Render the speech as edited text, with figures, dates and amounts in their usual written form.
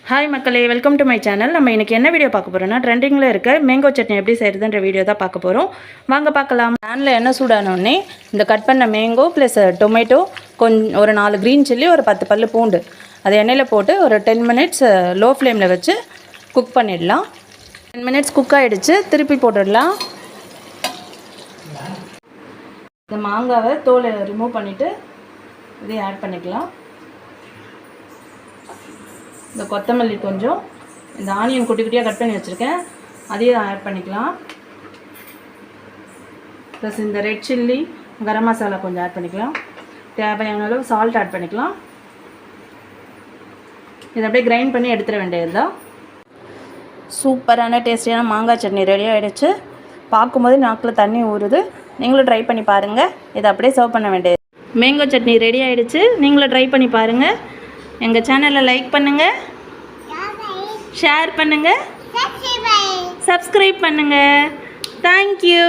Hi மக்களே, welcome to my channel. நம்ம இன்றைக்கி என்ன வீடியோ பார்க்க போகிறோம்னா, ட்ரெண்டிங்கில் இருக்க மேங்கோ சட்னி எப்படி செய்கிறதுன்ற வீடியோ தான் பார்க்க போகிறோம். வாங்க பார்க்கலாம். பேனில் எண்ணெய் சூடானோடனே இந்த கட் பண்ண மேங்கோ ப்ளஸ் டொமேட்டோ, ஒரு 4 க்ரீன் சில்லி, ஒரு 10 பல்லு பூண்டு அதை எண்ணெயில் போட்டு ஒரு 10 மினிட்ஸ் லோ ஃப்ளேமில் வச்சு குக் பண்ணிடலாம். 10 மினிட்ஸ் குக் ஆகிடுச்சு. திருப்பி போட்டுடலாம். இந்த மாங்காவை தோலை ரிமூவ் பண்ணிவிட்டு இதை ஆட் பண்ணிக்கலாம். இந்த கொத்தமல்லி கொஞ்சம், இந்த ஆனியன் குட்டி குட்டியாக கட் பண்ணி வச்சுருக்கேன், அதையும் ஆட் பண்ணிக்கலாம். ப்ளஸ் இந்த ரெட் சில்லி, கரம் மசாலா கொஞ்சம் ஆட் பண்ணிக்கலாம். தேவையான அளவு சால்ட் ஆட் பண்ணிக்கலாம். இதை அப்படியே கிரைண்ட் பண்ணி எடுத்துட வேண்டியது தான். சூப்பரான டேஸ்டியான மாங்காய் சட்னி ரெடி ஆகிடுச்சு. பார்க்கும்போது நாக்கில் தண்ணி ஊறுது. நீங்களும் ட்ரை பண்ணி பாருங்கள். இதை அப்படியே சர்வ் பண்ண வேண்டியது. மேங்கோ சட்னி ரெடி ஆகிடுச்சு. நீங்களும் ட்ரை பண்ணி பாருங்கள். எங்கள் சேனலை லைக் பண்ணுங்கள், ஷேர் பண்ணுங்கள், சப்ஸ்கிரைப் பண்ணுங்கள். தேங்க்யூ.